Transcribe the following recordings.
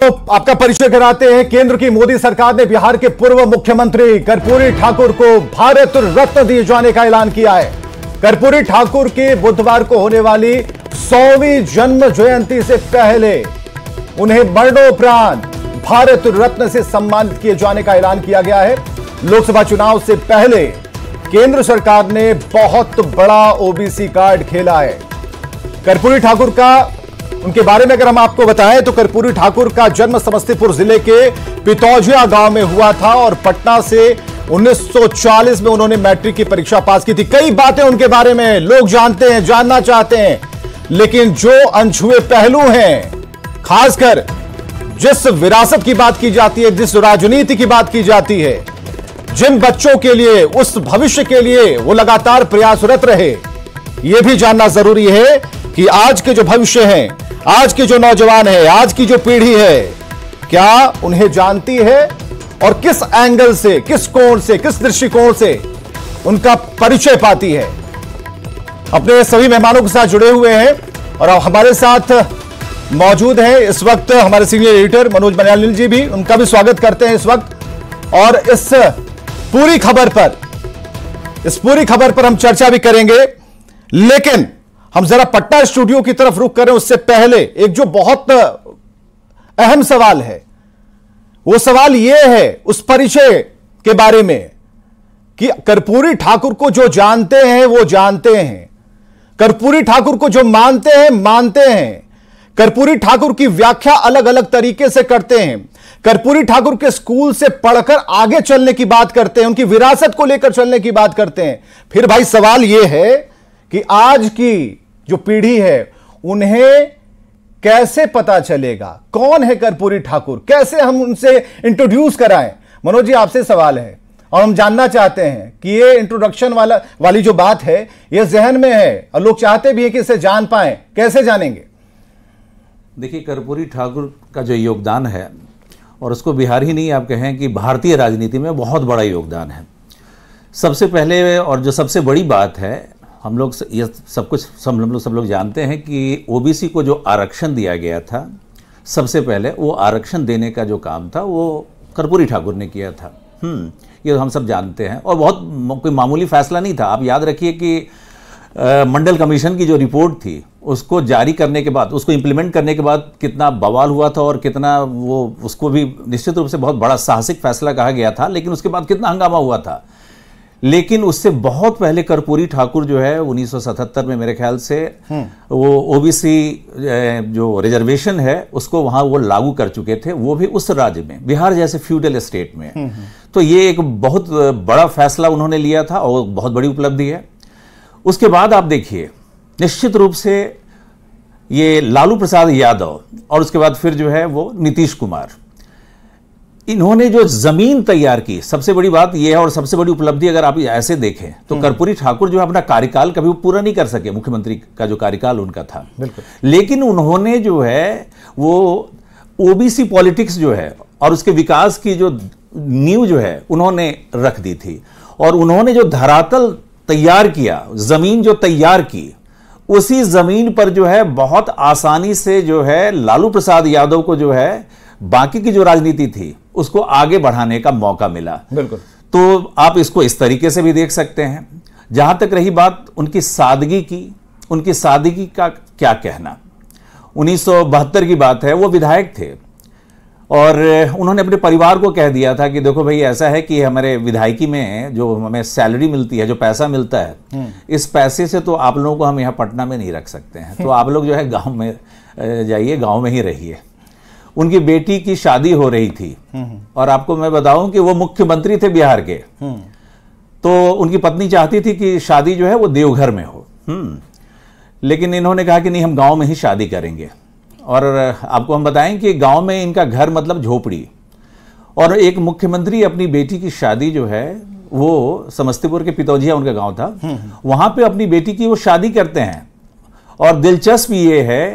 आपको आपका परिचय कराते हैं। केंद्र की मोदी सरकार ने बिहार के पूर्व मुख्यमंत्री कर्पूरी ठाकुर को भारत रत्न दिए जाने का ऐलान किया है। कर्पूरी ठाकुर की बुधवार को होने वाली 100वीं जन्म जयंती से पहले उन्हें मरणोपरांत भारत रत्न से सम्मानित किए जाने का ऐलान किया गया है। लोकसभा चुनाव से पहले केंद्र सरकार ने बहुत बड़ा ओबीसी कार्ड खेला है। कर्पूरी ठाकुर का उनके बारे में अगर हम आपको बताएं तो कर्पूरी ठाकुर का जन्म समस्तीपुर जिले के पितौजिया गांव में हुआ था और पटना से 1940 में उन्होंने मैट्रिक की परीक्षा पास की थी। कई बातें उनके बारे में लोग जानते हैं, जानना चाहते हैं, लेकिन जो अनछुए पहलू हैं, खासकर जिस विरासत की बात की जाती है, जिस राजनीति की बात की जाती है, जिन बच्चों के लिए, उस भविष्य के लिए वो लगातार प्रयासरत रहे, यह भी जानना जरूरी है कि आज के जो भविष्य हैं, आज के जो नौजवान हैं, आज की जो पीढ़ी है, क्या उन्हें जानती है और किस एंगल से, किस कोण से, किस दृष्टिकोण से उनका परिचय पाती है। अपने सभी मेहमानों के साथ जुड़े हुए हैं और हमारे साथ मौजूद हैं इस वक्त हमारे सीनियर एडिटर मनोज बनियाल जी भी, उनका भी स्वागत करते हैं इस वक्त। और इस पूरी खबर पर हम चर्चा भी करेंगे, लेकिन हम जरा पटना स्टूडियो की तरफ रुख करें उससे पहले एक जो बहुत अहम सवाल है, वो सवाल यह है उस परिचय के बारे में कि कर्पूरी ठाकुर को जो जानते हैं वो जानते हैं, कर्पूरी ठाकुर को जो मानते हैं मानते हैं, कर्पूरी ठाकुर की व्याख्या अलग अलग तरीके से करते हैं, कर्पूरी ठाकुर के स्कूल से पढ़कर आगे चलने की बात करते हैं, उनकी विरासत को लेकर चलने की बात करते हैं। फिर भाई सवाल यह है कि आज की जो पीढ़ी है उन्हें कैसे पता चलेगा कौन है कर्पूरी ठाकुर, कैसे हम उनसे इंट्रोड्यूस कराएं। मनोज जी, आपसे सवाल है और हम जानना चाहते हैं कि ये इंट्रोडक्शन वाली जो बात है ये जहन में है और लोग चाहते भी है कि इसे जान पाएं, कैसे जानेंगे? देखिए, कर्पूरी ठाकुर का जो योगदान है, और उसको बिहार ही नहीं आप कहें कि भारतीय राजनीति में बहुत बड़ा योगदान है। सबसे पहले और जो सबसे बड़ी बात है, हम लोग ये सब लोग जानते हैं कि ओबीसी को जो आरक्षण दिया गया था, सबसे पहले वो आरक्षण देने का जो काम था वो कर्पूरी ठाकुर ने किया था। ये हम सब जानते हैं और बहुत कोई मामूली फैसला नहीं था। आप याद रखिए कि मंडल कमीशन की जो रिपोर्ट थी उसको जारी करने के बाद, उसको इम्प्लीमेंट करने के बाद कितना बवाल हुआ था और कितना वो, उसको भी निश्चित रूप से बहुत बड़ा साहसिक फैसला कहा गया था, लेकिन उसके बाद कितना हंगामा हुआ था। लेकिन उससे बहुत पहले कर्पूरी ठाकुर जो है 1977 में मेरे ख्याल से वो ओबीसी जो रिजर्वेशन है उसको वहां वो लागू कर चुके थे, वो भी उस राज्य में, बिहार जैसे फ्यूडल स्टेट में। तो ये एक बहुत बड़ा फैसला उन्होंने लिया था और बहुत बड़ी उपलब्धि है। उसके बाद आप देखिए, निश्चित रूप से ये लालू प्रसाद यादव और उसके बाद फिर जो है वो नीतीश कुमार, इन्होंने जो जमीन तैयार की, सबसे बड़ी बात यह है और सबसे बड़ी उपलब्धि अगर आप ऐसे देखें तो कर्पूरी ठाकुर जो है अपना कार्यकाल कभी पूरा नहीं कर सके, मुख्यमंत्री का जो कार्यकाल उनका था, लेकिन उन्होंने जो है वो ओबीसी पॉलिटिक्स जो है और उसके विकास की जो नींव जो है उन्होंने रख दी थी। और उन्होंने जो धरातल तैयार किया, जमीन जो तैयार की, उसी जमीन पर जो है बहुत आसानी से जो है लालू प्रसाद यादव को जो है बाकी की जो राजनीति थी उसको आगे बढ़ाने का मौका मिला। बिल्कुल। तो आप इसको इस तरीके से भी देख सकते हैं। जहां तक रही बात उनकी सादगी की, उनकी सादगी का क्या कहना। 1972 की बात है, वो विधायक थे और उन्होंने अपने परिवार को कह दिया था कि देखो भाई, ऐसा है कि हमारे विधायकी में जो हमें सैलरी मिलती है, जो पैसा मिलता है, इस पैसे से तो आप लोगों को हम यहाँ पटना में नहीं रख सकते हैं, तो आप लोग जो है गांव में जाइए, गांव में ही रहिए। उनकी बेटी की शादी हो रही थी और आपको मैं बताऊं कि वो मुख्यमंत्री थे बिहार के, तो उनकी पत्नी चाहती थी कि शादी जो है वो देवघर में हो, लेकिन इन्होंने कहा कि नहीं, हम गांव में ही शादी करेंगे। और आपको हम बताएं कि गांव में इनका घर मतलब झोपड़ी, और एक मुख्यमंत्री अपनी बेटी की शादी जो है वो समस्तीपुर के पितौजिया उनका गांव था, वहां पे अपनी बेटी की वो शादी करते हैं। और दिलचस्प ये है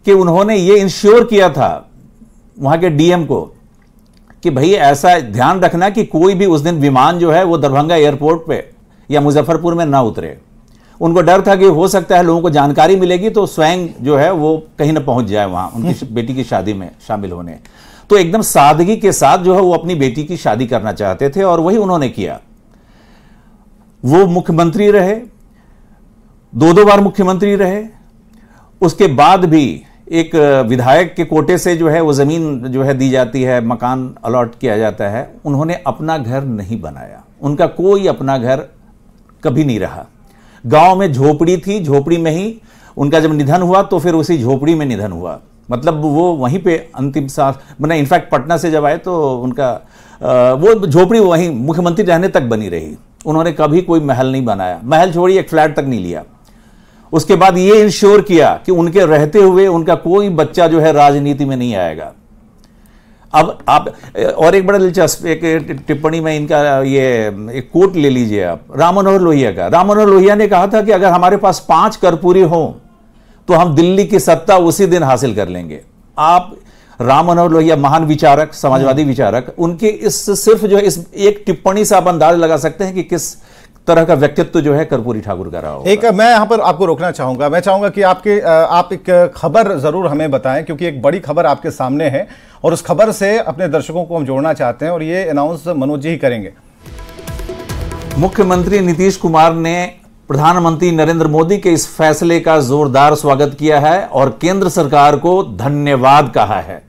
कि उन्होंने ये इंश्योर किया था वहां के डीएम को कि भाई ऐसा ध्यान रखना कि कोई भी उस दिन विमान जो है वो दरभंगा एयरपोर्ट पे या मुजफ्फरपुर में ना उतरे। उनको डर था कि हो सकता है लोगों को जानकारी मिलेगी तो स्वयं जो है वो कहीं ना पहुंच जाए वहां उनकी बेटी की शादी में शामिल होने। तो एकदम सादगी के साथ जो है वो अपनी बेटी की शादी करना चाहते थे और वही उन्होंने किया। वो मुख्यमंत्री रहे, 2 बार मुख्यमंत्री रहे, उसके बाद भी एक विधायक के कोटे से जो है वो जमीन जो है दी जाती है, मकान अलॉट किया जाता है। उन्होंने अपना घर नहीं बनाया, उनका कोई अपना घर कभी नहीं रहा। गांव में झोपड़ी थी, झोपड़ी में ही उनका जब निधन हुआ तो फिर उसी झोपड़ी में निधन हुआ। मतलब वो वहीं पे अंतिम सांस, मैंने इनफैक्ट पटना से जब आए तो उनका वो झोपड़ी वहीं मुख्यमंत्री रहने तक बनी रही। उन्होंने कभी कोई महल नहीं बनाया, महल छोड़िए एक फ्लैट तक नहीं लिया। उसके बाद ये इंश्योर किया कि उनके रहते हुए उनका कोई बच्चा जो है राजनीति में नहीं आएगा। अब आप और एक बड़ा दिलचस्प एक टिप्पणी में इनका ये एक कोट ले लीजिए आप, राम मनोहर लोहिया का। राम मनोहर लोहिया ने कहा था कि अगर हमारे पास 5 कर्पूरी हों तो हम दिल्ली की सत्ता उसी दिन हासिल कर लेंगे। आप राम मनोहर लोहिया महान विचारक, समाजवादी विचारक, उनके इस सिर्फ जो है इस एक टिप्पणी से आप अंदाज लगा सकते हैं कि किस तरह का व्यक्तित्व जो है कर्पूरी ठाकुर का रहा होगा। एक मैं यहां पर आपको रोकना चाहूंगा, मैं चाहूंगा कि आप एक खबर जरूर हमें बताएं, क्योंकि एक बड़ी खबर आपके सामने है और उस खबर से अपने दर्शकों को हम जोड़ना चाहते हैं और ये अनाउंस मनोज जी ही करेंगे। मुख्यमंत्री नीतीश कुमार ने प्रधानमंत्री नरेंद्र मोदी के इस फैसले का जोरदार स्वागत किया है और केंद्र सरकार को धन्यवाद कहा है।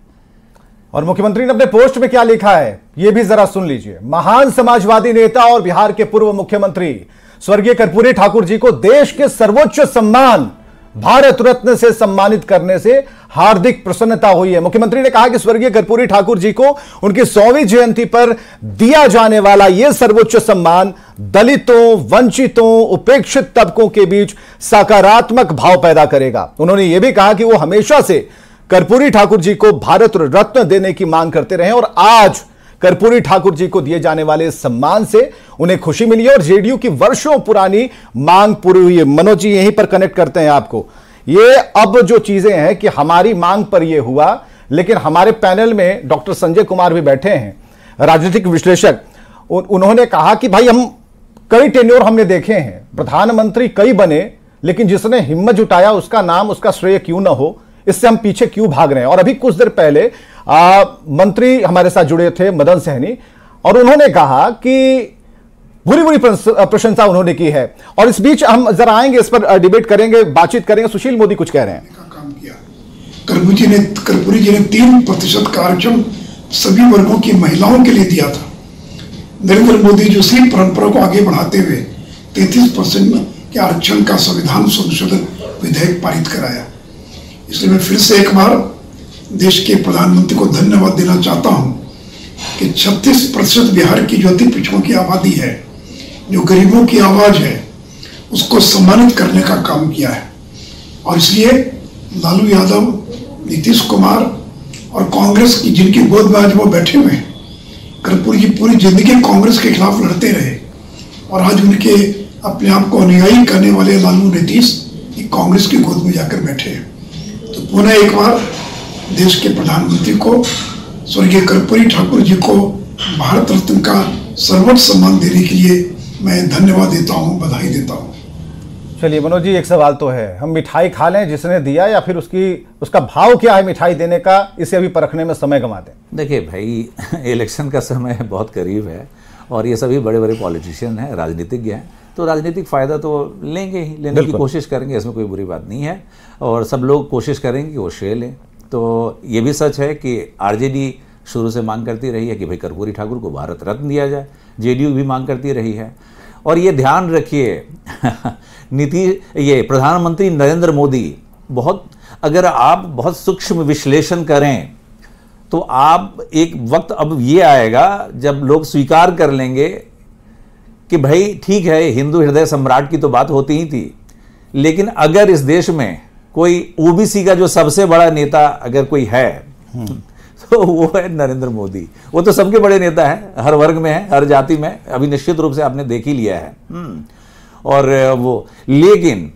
और मुख्यमंत्री ने अपने पोस्ट में क्या लिखा है यह भी जरा सुन लीजिए। महान समाजवादी नेता और बिहार के पूर्व मुख्यमंत्री स्वर्गीय कर्पूरी ठाकुर जी को देश के सर्वोच्च सम्मान भारत रत्न से सम्मानित करने से हार्दिक प्रसन्नता हुई है। मुख्यमंत्री ने कहा कि स्वर्गीय कर्पूरी ठाकुर जी को उनकी 100वीं जयंती पर दिया जाने वाला यह सर्वोच्च सम्मान दलितों, वंचितों, उपेक्षित तबकों के बीच सकारात्मक भाव पैदा करेगा। उन्होंने यह भी कहा कि वो हमेशा से कर्पूरी ठाकुर जी को भारत रत्न देने की मांग करते रहे और आज कर्पूरी ठाकुर जी को दिए जाने वाले सम्मान से उन्हें खुशी मिली है और जेडीयू की वर्षों पुरानी मांग पूरी हुई है। मनोज जी यहीं पर कनेक्ट करते हैं आपको। ये अब जो चीजें हैं कि हमारी मांग पर यह हुआ, लेकिन हमारे पैनल में डॉक्टर संजय कुमार भी बैठे हैं, राजनीतिक विश्लेषक। उन्होंने कहा कि भाई हम कई टेन्योर हमने देखे हैं, प्रधानमंत्री कई बने, लेकिन जिसने हिम्मत जुटाया उसका नाम, उसका श्रेय क्यों ना हो, इससे हम पीछे क्यों भाग रहे हैं। और अभी कुछ देर पहले मंत्री हमारे साथ जुड़े थे मदन सहनी, और उन्होंने कहा कि बुरी बुरी प्रशंसा उन्होंने की है। और इस बीच हम जरा आएंगे, इस पर डिबेट करेंगे, बातचीत करेंगे। सुशील मोदी कुछ कह रहे हैं। काम किया कर्पूरी जी ने 3% का आरक्षण सभी वर्गों की महिलाओं के लिए दिया था। नरेंद्र मोदी जो इसी परंपरा को आगे बढ़ाते हुए 33% के आरक्षण का संविधान संशोधन विधेयक पारित कराया। इसलिए मैं फिर से एक बार देश के प्रधानमंत्री को धन्यवाद देना चाहता हूं कि 36% बिहार की जो अति पिछड़ों की आबादी है, जो गरीबों की आवाज है, उसको सम्मानित करने का काम किया है। और इसलिए लालू यादव, नीतीश कुमार और कांग्रेस की जिनकी गोद में आज वो बैठे हुए हैं, कर्पूरी जी पूरी जिंदगी कांग्रेस के खिलाफ लड़ते रहे और आज उनके अपने आप को अनुयायी करने वाले लालू, नीतीश कांग्रेस की गोद में जाकर बैठे हैं। तो पुनः एक बार देश के प्रधानमंत्री को, स्वर्गीय कर्पूरी ठाकुर जी को भारत रत्न का सर्वोच्च सम्मान देने के लिए मैं धन्यवाद देता हूं, बधाई देता हूं। चलिए मनोज जी, एक सवाल तो है, हम मिठाई खा लें जिसने दिया, या फिर उसका भाव क्या है मिठाई देने का, इसे अभी परखने में समय गंवा दें? देखिए भाई, इलेक्शन का समय बहुत करीब है और ये सभी बड़े बड़े पॉलिटिशियन हैं, राजनीतिज्ञ हैं, तो राजनीतिक फ़ायदा तो लेंगे ही, लेने की कोशिश करेंगे, इसमें कोई बुरी बात नहीं है। और सब लोग कोशिश करेंगे कि वो श्रेय लें। तो ये भी सच है कि आरजेडी शुरू से मांग करती रही है कि भाई कर्पूरी ठाकुर को भारत रत्न दिया जाए, जेडीयू भी मांग करती रही है। और ये ध्यान रखिए ये प्रधानमंत्री नरेंद्र मोदी अगर आप बहुत सूक्ष्म विश्लेषण करें तो आप एक वक्त अब ये आएगा जब लोग स्वीकार कर लेंगे कि भाई ठीक है, हिंदू हृदय सम्राट की तो बात होती ही थी, लेकिन अगर इस देश में कोई ओबीसी का जो सबसे बड़ा नेता अगर कोई है तो वो है नरेंद्र मोदी। वो तो सबके बड़े नेता हैं, हर वर्ग में है, हर जाति में, अभी निश्चित रूप से आपने देख ही लिया है। और वो, लेकिन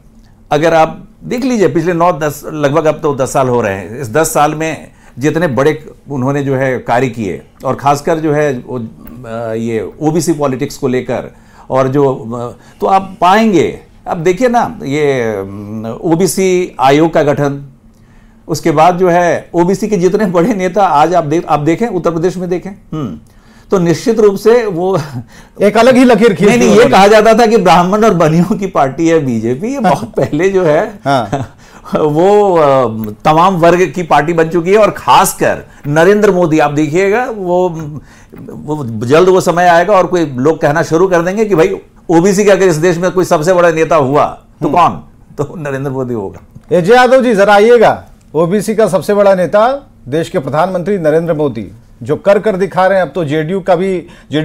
अगर आप देख लीजिए पिछले 9-10 लगभग अब तो 10 साल हो रहे हैं, इस 10 साल में जितने बड़े उन्होंने जो है कार्य किए, और खासकर जो है ये ओबीसी पॉलिटिक्स को लेकर, और जो तो आप पाएंगे अब देखिए ना, ये ओबीसी आयोग का गठन, उसके बाद जो है ओबीसी के जितने बड़े नेता आज आप देखें उत्तर प्रदेश में देखें, तो निश्चित रूप से वो एक अलग ही लकीर खींच। नहीं, ये कहा जाता था कि ब्राह्मण और बनियों की पार्टी है बीजेपी, ये बहुत पहले जो है वो तमाम वर्ग की पार्टी बन चुकी है। और खासकर नरेंद्र मोदी, आप देखिएगा वो जल्द वो समय आएगा और कोई लोग कहना शुरू कर देंगे कि भाई ओबीसी का अगर इस देश में कोई सबसे बड़ा नेता हुआ तो कौन, तो नरेंद्र मोदी होगा। अजय यादव जी जरा आइएगा, ओबीसी का सबसे बड़ा नेता देश के प्रधानमंत्री नरेंद्र मोदी जो कर दिखा रहे हैं। अब तो जेडीयू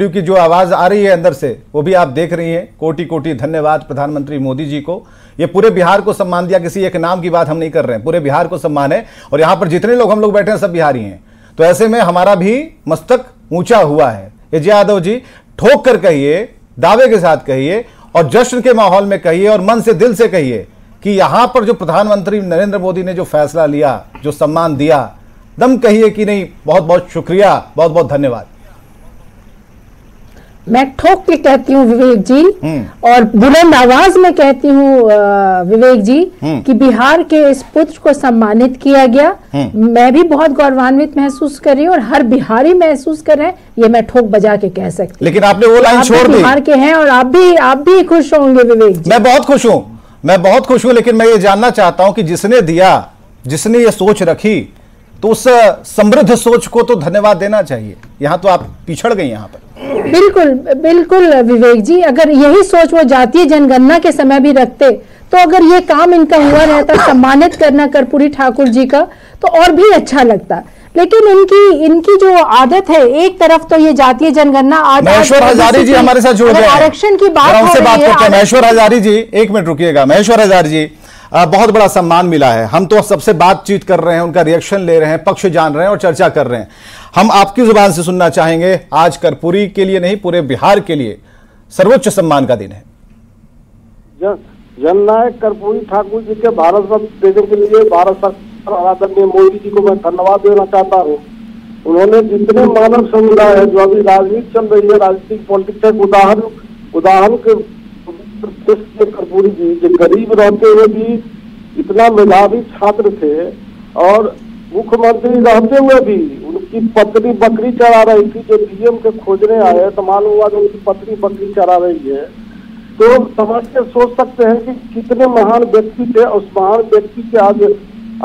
की जो आवाज आ रही है अंदर से वो भी आप देख रही हैं। कोटि कोटि धन्यवाद प्रधानमंत्री मोदी जी को। ये पूरे बिहार को सम्मान दिया, किसी एक नाम की बात हम नहीं कर रहे हैं, पूरे बिहार को सम्मान है। और यहां पर जितने लोग हम लोग बैठे हैं सब बिहारी हैं, तो ऐसे में हमारा भी मस्तक ऊंचा हुआ है। अजय यादव जी ठोक कर कहिए, दावे के साथ कहिए और जश्न के माहौल में कहिए और मन से दिल से कहिए कि यहां पर जो प्रधानमंत्री नरेंद्र मोदी ने जो फैसला लिया, जो सम्मान दिया, दम कहिए कि नहीं बहुत बहुत शुक्रिया, बहुत बहुत धन्यवाद। मैं ठोक के कहती हूँ विवेक जी, और बुलंद आवाज में कहती हूँ विवेक जी कि बिहार के इस पुत्र को सम्मानित किया गया। मैं भी बहुत गौरवान्वित महसूस कर रही हूँ और हर बिहारी महसूस कर रहे हैं, ये मैं ठोक बजा के कह सकती हूँ। लेकिन आपने वो लाइन छोड़ दी, बिहार के हैं और आप भी खुश होंगे विवेक जी। मैं बहुत खुश हूँ, लेकिन मैं ये जानना चाहता हूँ कि जिसने दिया, जिसने ये सोच रखी, तो उस समृद्ध सोच को तो धन्यवाद देना चाहिए। यहाँ तो आप पिछड़ गई यहाँ पर। बिल्कुल विवेक जी, अगर यही सोच वो जातीय जनगणना के समय भी रखते तो अगर ये काम इनका हुआ रहता सम्मानित करना कर्पूरी ठाकुर जी का, तो और भी अच्छा लगता। लेकिन इनकी जो आदत है, एक तरफ तो ये जातीय जनगणना महेश्वर हजारी जी हमारे साथ जुड़ गए, आरक्षण की बात करते हैं। महेश्वर हजारी जी एक मिनट रुकिएगा। महेश्वर हजारी जी, बहुत बड़ा सम्मान मिला है, हम तो सबसे बातचीत कर रहे हैं, उनका रिएक्शन ले रहे हैं, पक्ष जान रहे हैं और चर्चा कर रहे हैं। हम आपकी जुबान से सुनना चाहेंगे, आज कर्पूरी के लिए नहीं पूरे बिहार के लिए सर्वोच्च सम्मान का दिन है। जननायक कर्पूरी ठाकुर जी के भारत रत्न देने के लिए भारत सरकार आदरणीय मोदी जी को मैं धन्यवाद देना चाहता हूँ। उन्होंने जितने मानव समुदाय है जो अभी राजनीति चल रही है, राजनीतिक पॉलिटिक्स, उदाहरण के कर्पूरी जी जो गरीब रहते हुए भी इतना मेधावी छात्र थे और मुख्यमंत्री रहते हुए भी उनकी पत्नी बकरी चरा रही थी। जो डीएम के खोजने आए तो मालूम हुआ कि उनकी पत्नी बकरी चरा रही है। तो समझ के सोच सकते हैं कि कितने महान व्यक्ति थे। उस महान व्यक्ति के आज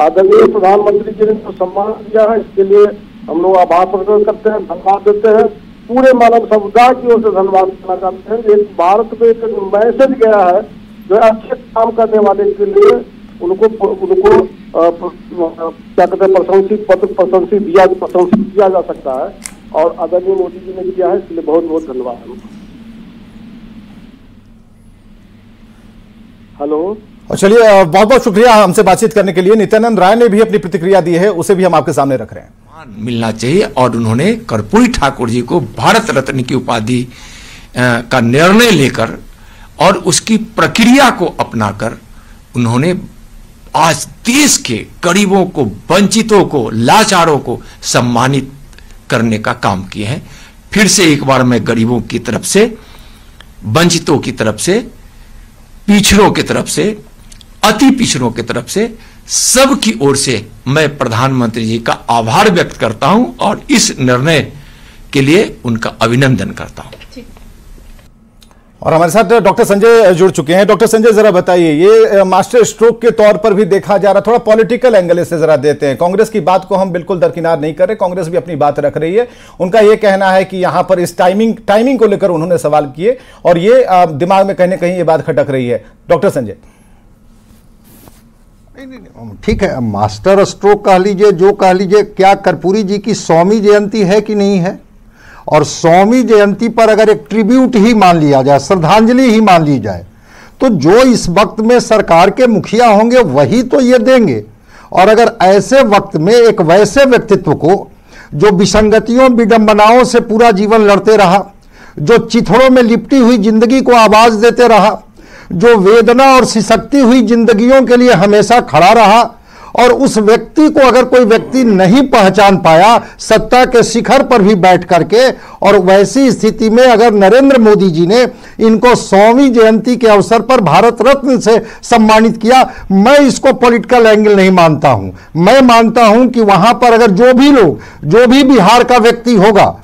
आदरणीय प्रधानमंत्री जी ने जो सम्मान दिया है, इसके लिए हम लोग आभार प्रकट करते हैं, धन्यवाद देते हैं। पूरे मानव समुदाय की ओर से धन्यवाद करना चाहते हैं। एक भारत में एक मैसेज गया है जो अच्छे काम करने वाले के लिए उनको क्या कहते हैं प्रशंसित किया जा सकता है और आदरणीय मोदी जी ने किया है, इसलिए बहुत बहुत धन्यवाद। हेलो, और चलिए बहुत बहुत शुक्रिया हमसे बातचीत करने के लिए। नित्यानंद राय ने भी अपनी प्रतिक्रिया दी है, उसे भी हम आपके सामने रख रहे हैं। मिलना चाहिए और उन्होंने कर्पूरी ठाकुर जी को भारत रत्न की उपाधि का निर्णय लेकर और उसकी प्रक्रिया को अपनाकर उन्होंने आज देश के गरीबों को, वंचितों को, लाचारों को सम्मानित करने का काम किए हैं। फिर से एक बार मैं गरीबों की तरफ से, वंचितों की तरफ से, पिछड़ों की तरफ से, अति पिछड़ों की तरफ से, सबकी ओर से मैं प्रधानमंत्री जी का आभार व्यक्त करता हूं और इस निर्णय के लिए उनका अभिनंदन करता हूं। और हमारे साथ डॉक्टर संजय जुड़ चुके हैं। डॉक्टर संजय जरा बताइए, ये मास्टर स्ट्रोक के तौर पर भी देखा जा रहा, थोड़ा पॉलिटिकल एंगल से जरा देते हैं। कांग्रेस की बात को हम बिल्कुल दरकिनार नहीं कर रहे, कांग्रेस भी अपनी बात रख रही है। उनका यह कहना है कि यहां पर इस टाइमिंग को लेकर उन्होंने सवाल किए और ये दिमाग में कहीं ना कहीं ये बात खटक रही है। डॉक्टर संजय, ठीक है, मास्टर स्ट्रोक कह लीजिए, जो कह लीजिए, क्या कर्पूरी जी की 100वीं जयंती है कि नहीं है? और 100वीं जयंती पर अगर एक ट्रिब्यूट ही मान लिया जाए, श्रद्धांजलि ही मान ली जाए, तो जो इस वक्त में सरकार के मुखिया होंगे वही तो ये देंगे। और अगर ऐसे वक्त में एक वैसे व्यक्तित्व को जो विसंगतियों, विडंबनाओं से पूरा जीवन लड़ते रहा, जो चिथड़ों में लिपटी हुई जिंदगी को आवाज देते रहा, जो वेदना और सिसकती हुई जिंदगियों के लिए हमेशा खड़ा रहा और उस व्यक्ति को अगर कोई व्यक्ति नहीं पहचान पाया सत्ता के शिखर पर भी बैठ करके, और वैसी स्थिति में अगर नरेंद्र मोदी जी ने इनको 100वीं जयंती के अवसर पर भारत रत्न से सम्मानित किया, मैं इसको पॉलिटिकल एंगल नहीं मानता हूं। मैं मानता हूं कि वहां पर अगर जो भी लोग, जो भी बिहार का व्यक्ति होगा,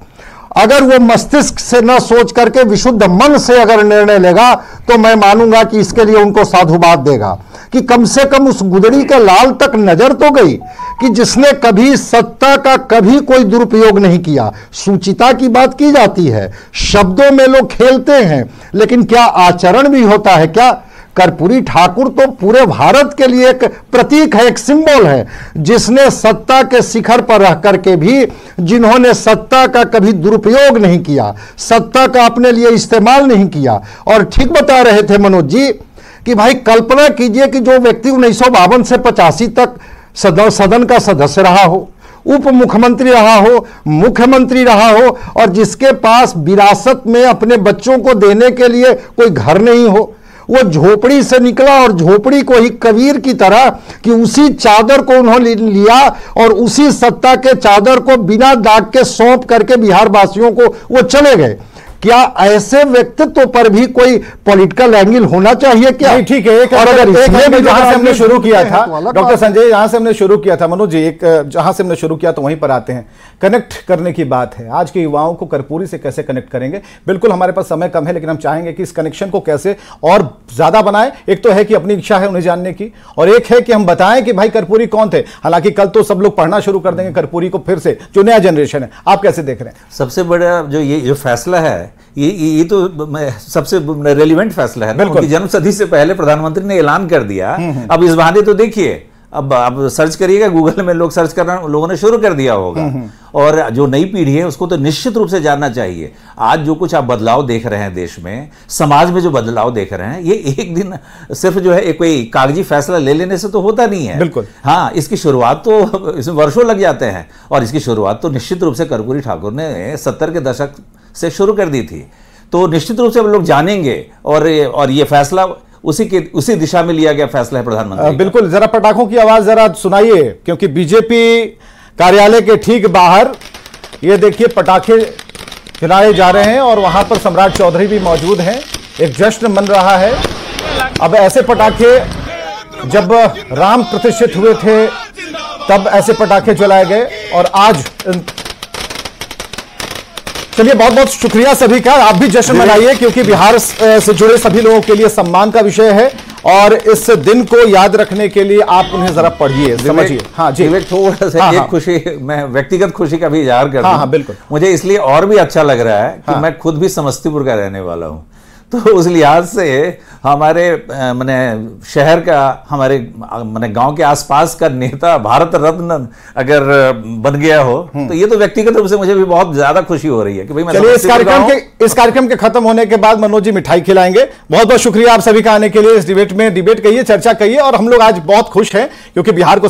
अगर वो मस्तिष्क से न सोच करके विशुद्ध मन से अगर निर्णय लेगा, तो मैं मानूंगा कि इसके लिए उनको साधुवाद देगा कि कम से कम उस गुदड़ी के लाल तक नजर तो गई कि जिसने कभी सत्ता का कभी कोई दुरुपयोग नहीं किया। सूचिता की बात की जाती है, शब्दों में लोग खेलते हैं, लेकिन क्या आचरण भी होता है क्या? कर्पूरी ठाकुर तो पूरे भारत के लिए एक प्रतीक है, एक सिंबल है, जिसने सत्ता के शिखर पर रह करके भी, जिन्होंने सत्ता का कभी दुरुपयोग नहीं किया, सत्ता का अपने लिए इस्तेमाल नहीं किया। और ठीक बता रहे थे मनोज जी कि भाई कल्पना कीजिए कि जो व्यक्ति 1952 से 85 तक सदन का सदस्य रहा हो, उप मुख्यमंत्री रहा हो, मुख्यमंत्री रहा हो, और जिसके पास विरासत में अपने बच्चों को देने के लिए कोई घर नहीं हो, वो झोपड़ी से निकला और झोपड़ी को ही कबीर की तरह कि उसी चादर को उन्होंने लिया और उसी सत्ता के चादर को बिना दाग के सौंप करके बिहार वासियों को वो चले गए। क्या ऐसे व्यक्तित्व पर भी कोई पॉलिटिकल एंगल होना चाहिए क्या? नहीं, ठीक है। एक और अगर इसमें भी जहां से हमने शुरू किया था डॉक्टर संजय, जहां से हमने शुरू किया था मनोज जी, एक जहां से हमने शुरू किया तो वहीं पर आते हैं। कनेक्ट करने की बात है, आज के युवाओं को कर्पूरी से कैसे कनेक्ट करेंगे? बिल्कुल हमारे पास समय कम है, लेकिन हम चाहेंगे कि इस कनेक्शन को कैसे और ज्यादा बनाएं। एक तो है कि अपनी इच्छा है उन्हें जानने की, और एक है कि हम बताएं कि भाई कर्पूरी कौन थे। हालांकि कल तो सब लोग पढ़ना शुरू कर देंगे कर्पूरी को फिर से, जो नया जनरेशन है। आप कैसे देख रहे हैं? सबसे बड़ा जो फैसला है, ये तो सबसे रेलिवेंट फैसला है ना, उनकी जन्मशती से पहले प्रधानमंत्री ने ऐलान कर दिया। अब इस बहाने तो देखिए, अब सर्च करिएगा गूगल में, लोग सर्च करना लोगों ने शुरू कर दिया होगा। और जो नई पीढ़ी है उसको तो निश्चित रूप से जानना चाहिए। आज जो कुछ आप बदलाव देख रहे हैं देश में, समाज में जो बदलाव देख रहे हैं, ये एक दिन सिर्फ जो है एक कोई कागजी फैसला ले लेने से तो होता नहीं है। बिल्कुल। हाँ, इसकी शुरुआत तो इसमें वर्षों लग जाते हैं, और इसकी शुरुआत तो निश्चित रूप से कर्पूरी ठाकुर ने 70 के दशक से शुरू कर दी थी। तो निश्चित रूप से अब लोग जानेंगे, और ये फैसला उसी दिशा में लिया गया फैसला है प्रधानमंत्री। बिल्कुल। जरा पटाखों की आवाज जरा सुनाइए, क्योंकि बीजेपी कार्यालय के ठीक बाहर ये देखिए पटाखे चलाए जा रहे हैं, और वहां पर सम्राट चौधरी भी मौजूद हैं। एक जश्न मन रहा है। अब ऐसे पटाखे जब राम प्रतिष्ठित हुए थे तब ऐसे पटाखे जलाए गए, और आज चलिए बहुत बहुत शुक्रिया सभी का। आप भी जश्न मनाइए, क्योंकि बिहार से जुड़े सभी लोगों के लिए सम्मान का विषय है, और इस दिन को याद रखने के लिए आप उन्हें जरा पढ़िए, समझिए। हाँ जी, थोड़ा सा एक खुशी, मैं व्यक्तिगत खुशी का भी इजहार करता हूं। हाँ, बिल्कुल। मुझे इसलिए और भी अच्छा लग रहा है कि मैं खुद भी समस्तीपुर का रहने वाला हूं, तो उस लिहाज से हमारे मैंने शहर का, हमारे मैंने गांव के आसपास का नेता भारत रत्न अगर बन गया हो, तो ये तो व्यक्तिगत रूप से मुझे भी बहुत ज्यादा खुशी हो रही है कि भाई मैं। चलिए इस कार्यक्रम के खत्म होने के बाद मनोज जी मिठाई खिलाएंगे। बहुत बहुत शुक्रिया आप सभी का आने के लिए। इस डिबेट कहिए, चर्चा कहिए, और हम लोग आज बहुत खुश हैं क्योंकि बिहार को